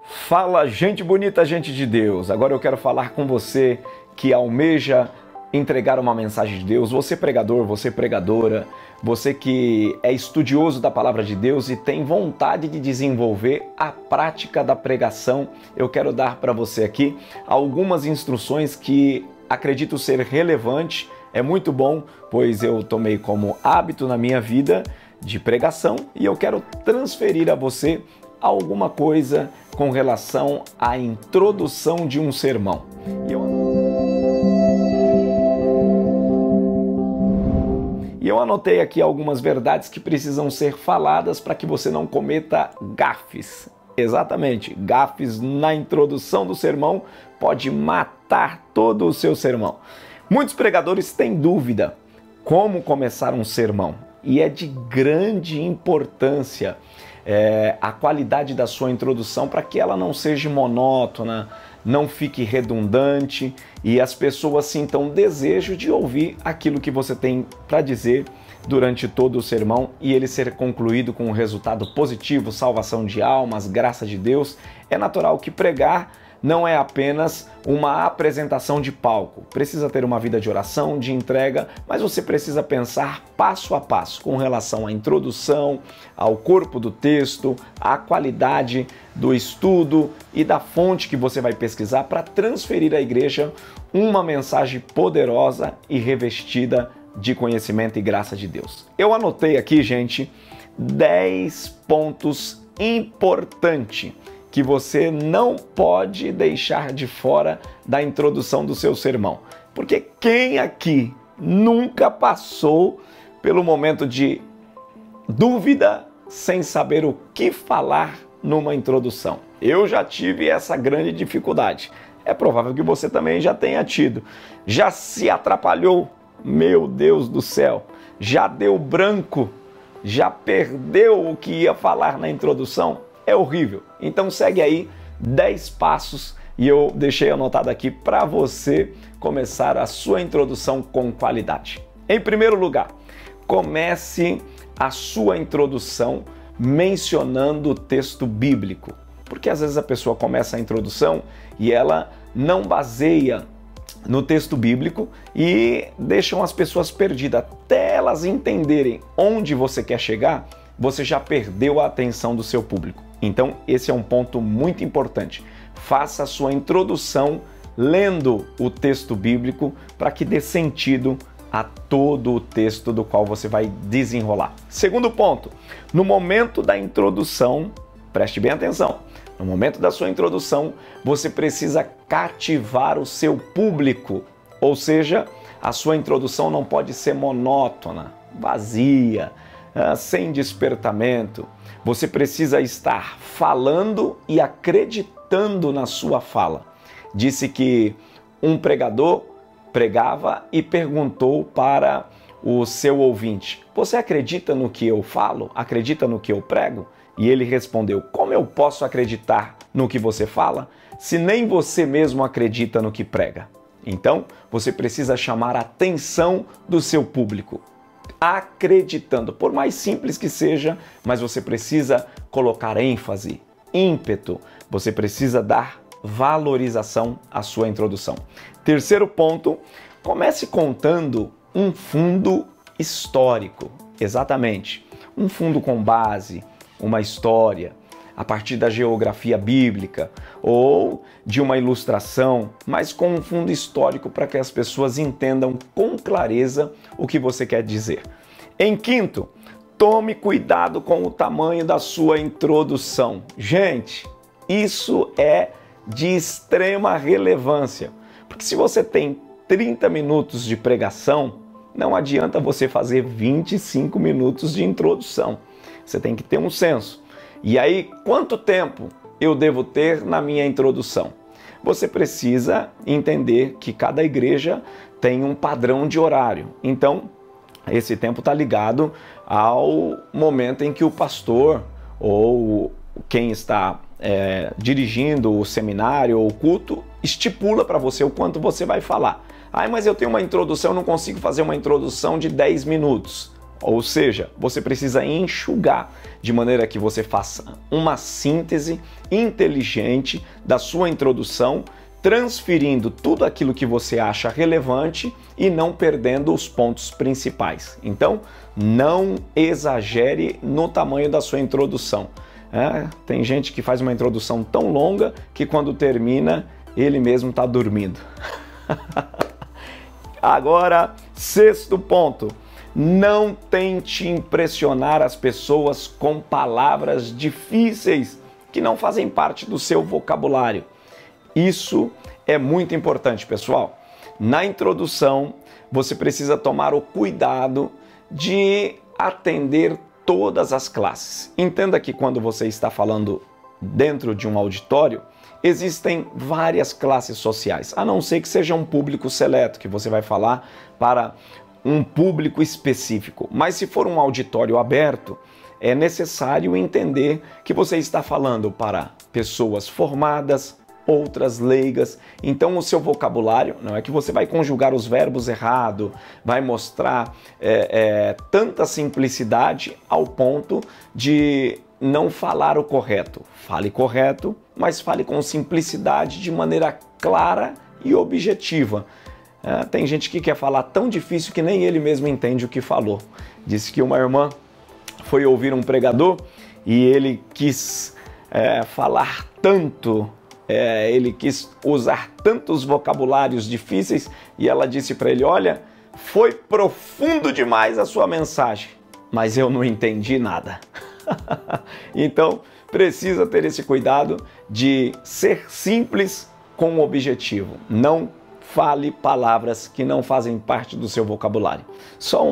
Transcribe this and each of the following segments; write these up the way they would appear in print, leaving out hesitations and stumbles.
Fala, gente bonita, gente de Deus! Agora eu quero falar com você que almeja entregar uma mensagem de Deus, você pregador, você pregadora, você que é estudioso da palavra de Deus e tem vontade de desenvolver a prática da pregação. Eu quero dar para você aqui algumas instruções que acredito ser relevante. É muito bom, pois eu tomei como hábito na minha vida de pregação e eu quero transferir a você alguma coisa com relação à introdução de um sermão. E eu anotei aqui algumas verdades que precisam ser faladas para que você não cometa gafes. Exatamente, gafes na introdução do sermão pode matar todo o seu sermão. Muitos pregadores têm dúvida como começar um sermão e é de grande importância a qualidade da sua introdução para que ela não seja monótona, não fique redundante e as pessoas sintam desejo de ouvir aquilo que você tem para dizer durante todo o sermão e ele ser concluído com um resultado positivo, salvação de almas, graça de Deus. É natural que pregar não é apenas uma apresentação de palco. Precisa ter uma vida de oração, de entrega, mas você precisa pensar passo a passo com relação à introdução, ao corpo do texto, à qualidade do estudo e da fonte que você vai pesquisar para transferir à igreja uma mensagem poderosa e revestida de conhecimento e graça de Deus. Eu anotei aqui, gente, 10 pontos importantes que você não pode deixar de fora da introdução do seu sermão. Porque quem aqui nunca passou pelo momento de dúvida sem saber o que falar numa introdução? Eu já tive essa grande dificuldade. É provável que você também já tenha tido. Já se atrapalhou? Meu Deus do céu! Já deu branco? Já perdeu o que ia falar na introdução? É horrível. Então segue aí 10 passos e eu deixei anotado aqui para você começar a sua introdução com qualidade. Em primeiro lugar, comece a sua introdução mencionando o texto bíblico. Porque às vezes a pessoa começa a introdução e ela não baseia no texto bíblico e deixam as pessoas perdidas. Até elas entenderem onde você quer chegar, você já perdeu a atenção do seu público. Então, esse é um ponto muito importante. Faça a sua introdução lendo o texto bíblico para que dê sentido a todo o texto do qual você vai desenrolar. Segundo ponto, no momento da introdução, preste bem atenção, no momento da sua introdução, você precisa cativar o seu público, ou seja, a sua introdução não pode ser monótona, vazia, sem despertamento. Você precisa estar falando e acreditando na sua fala. Disse que um pregador pregava e perguntou para o seu ouvinte: você acredita no que eu falo? Acredita no que eu prego? E ele respondeu: como eu posso acreditar no que você fala se nem você mesmo acredita no que prega? Então, você precisa chamar a atenção do seu público, acreditando, por mais simples que seja, mas você precisa colocar ênfase, ímpeto, você precisa dar valorização à sua introdução. Terceiro ponto, comece contando um fundo histórico, exatamente, um fundo com base, uma história, a partir da geografia bíblica ou de uma ilustração, mas com um fundo histórico para que as pessoas entendam com clareza o que você quer dizer. Em quinto, tome cuidado com o tamanho da sua introdução. Gente, isso é de extrema relevância, porque se você tem 30 minutos de pregação, não adianta você fazer 25 minutos de introdução. Você tem que ter um senso. E aí, quanto tempo eu devo ter na minha introdução? Você precisa entender que cada igreja tem um padrão de horário. Então, esse tempo está ligado ao momento em que o pastor ou quem está dirigindo o seminário ou o culto estipula para você o quanto você vai falar. Mas eu tenho uma introdução, eu não consigo fazer uma introdução de 10 minutos. Ou seja, você precisa enxugar de maneira que você faça uma síntese inteligente da sua introdução, transferindo tudo aquilo que você acha relevante e não perdendo os pontos principais. Então, não exagere no tamanho da sua introdução. Tem gente que faz uma introdução tão longa que quando termina, ele mesmo está dormindo. Agora, sexto ponto. Não tente impressionar as pessoas com palavras difíceis que não fazem parte do seu vocabulário. Isso é muito importante, pessoal. Na introdução, você precisa tomar o cuidado de atender todas as classes. Entenda que quando você está falando dentro de um auditório, existem várias classes sociais, a não ser que seja um público seleto, que você vai falar para um público específico. Mas se for um auditório aberto, é necessário entender que você está falando para pessoas formadas, outras leigas. Então o seu vocabulário, não é que você vai conjugar os verbos errado, vai mostrar tanta simplicidade ao ponto de não falar o correto. Fale correto, mas fale com simplicidade, de maneira clara e objetiva. Tem gente que quer falar tão difícil que nem ele mesmo entende o que falou. Disse que uma irmã foi ouvir um pregador e ele quis falar tanto, ele quis usar tantos vocabulários difíceis e ela disse para ele: olha, foi profundo demais a sua mensagem, mas eu não entendi nada. Então, precisa ter esse cuidado de ser simples com objetivo. Não fale palavras que não fazem parte do seu vocabulário. Só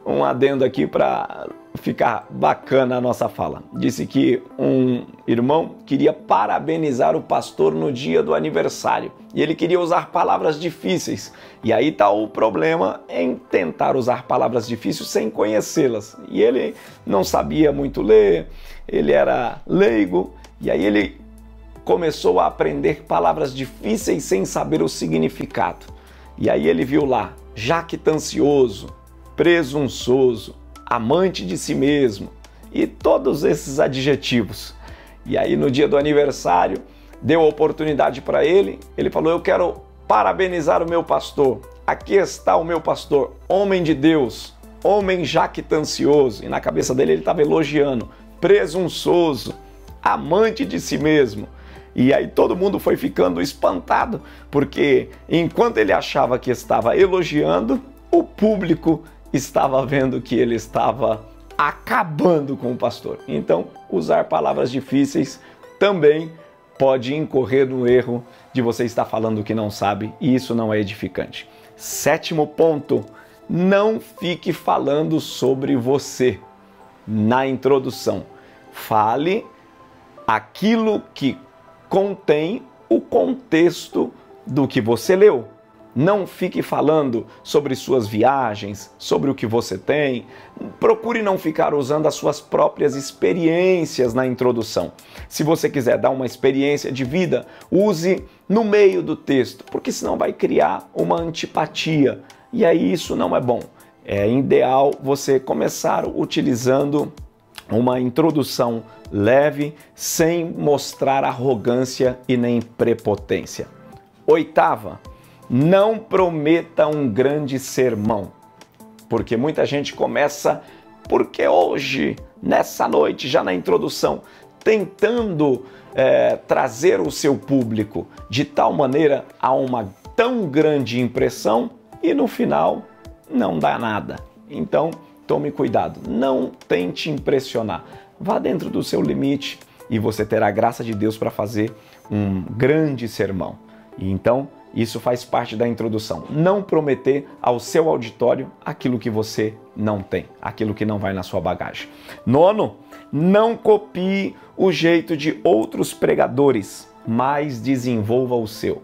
um adendo aqui para ficar bacana a nossa fala. Disse que um irmão queria parabenizar o pastor no dia do aniversário e ele queria usar palavras difíceis. E aí está o problema em tentar usar palavras difíceis sem conhecê-las. E ele não sabia muito ler, ele era leigo, e aí ele começou a aprender palavras difíceis sem saber o significado. E aí ele viu lá: jactancioso, presunçoso, amante de si mesmo e todos esses adjetivos. E aí no dia do aniversário deu a oportunidade para ele, ele falou: eu quero parabenizar o meu pastor, aqui está o meu pastor, homem de Deus, homem jactancioso. E na cabeça dele ele estava elogiando: presunçoso, amante de si mesmo. E aí todo mundo foi ficando espantado, porque enquanto ele achava que estava elogiando, o público estava vendo que ele estava acabando com o pastor. Então, usar palavras difíceis também pode incorrer no erro de você estar falando o que não sabe, e isso não é edificante. Sétimo ponto: não fique falando sobre você na introdução. Fale aquilo que contém o contexto do que você leu. Não fique falando sobre suas viagens, sobre o que você tem. Procure não ficar usando as suas próprias experiências na introdução. Se você quiser dar uma experiência de vida, use no meio do texto, porque senão vai criar uma antipatia. E aí isso não é bom. É ideal você começar utilizando uma introdução leve, sem mostrar arrogância e nem prepotência. Oitava: não prometa um grande sermão, porque muita gente começa, porque hoje, nessa noite, já na introdução, tentando trazer o seu público de tal maneira a uma tão grande impressão e no final não dá nada. Então, tome cuidado, não tente impressionar. Vá dentro do seu limite e você terá a graça de Deus para fazer um grande sermão. E então, isso faz parte da introdução. Não prometer ao seu auditório aquilo que você não tem, aquilo que não vai na sua bagagem. Nono: não copie o jeito de outros pregadores, mas desenvolva o seu.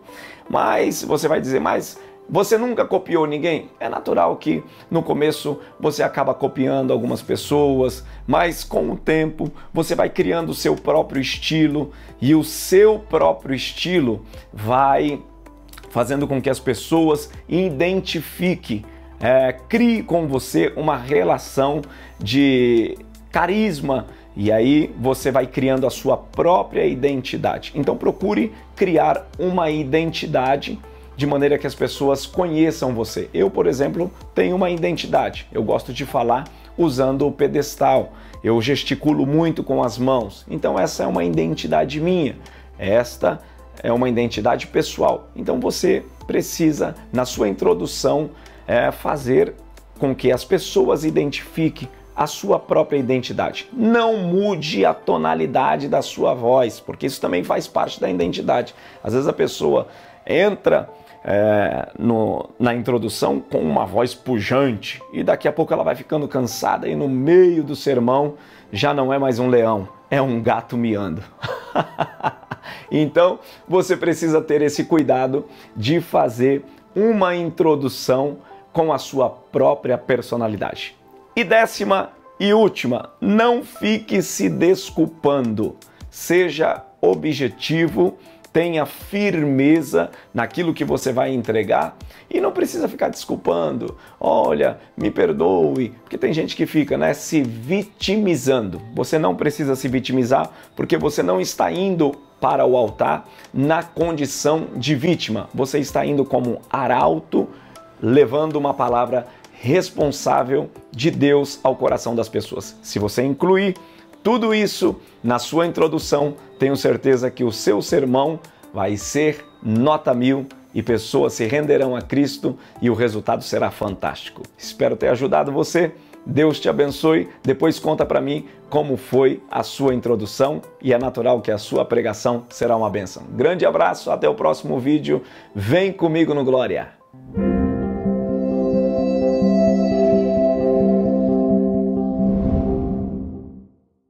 Mas você vai dizer: mas você nunca copiou ninguém? É natural que no começo você acaba copiando algumas pessoas, mas com o tempo você vai criando o seu próprio estilo e o seu próprio estilo vai fazendo com que as pessoas identifiquem crie com você uma relação de carisma, e aí você vai criando a sua própria identidade. Então procure criar uma identidade de maneira que as pessoas conheçam você. Eu, por exemplo, tenho uma identidade. Eu gosto de falar usando o pedestal. Eu gesticulo muito com as mãos. Então essa é uma identidade minha. Esta é uma identidade pessoal. Então você precisa, na sua introdução, fazer com que as pessoas identifiquem a sua própria identidade. Não mude a tonalidade da sua voz, porque isso também faz parte da identidade. Às vezes a pessoa entra na introdução com uma voz pujante e daqui a pouco ela vai ficando cansada e no meio do sermão já não é mais um leão, é um gato miando. Então você precisa ter esse cuidado de fazer uma introdução com a sua própria personalidade. E 10ª e última, não fique se desculpando. Seja objetivo, tenha firmeza naquilo que você vai entregar e não precisa ficar desculpando. Olha, me perdoe, porque tem gente que fica, se vitimizando. Você não precisa se vitimizar porque você não está indo para o altar na condição de vítima. Você está indo como arauto, levando uma palavra responsável de Deus ao coração das pessoas. Se você incluir tudo isso na sua introdução, tenho certeza que o seu sermão vai ser nota 1000 e pessoas se renderão a Cristo e o resultado será fantástico. Espero ter ajudado você. Deus te abençoe. Depois conta para mim como foi a sua introdução e é natural que a sua pregação será uma bênção. Grande abraço, até o próximo vídeo. Vem comigo no Glória!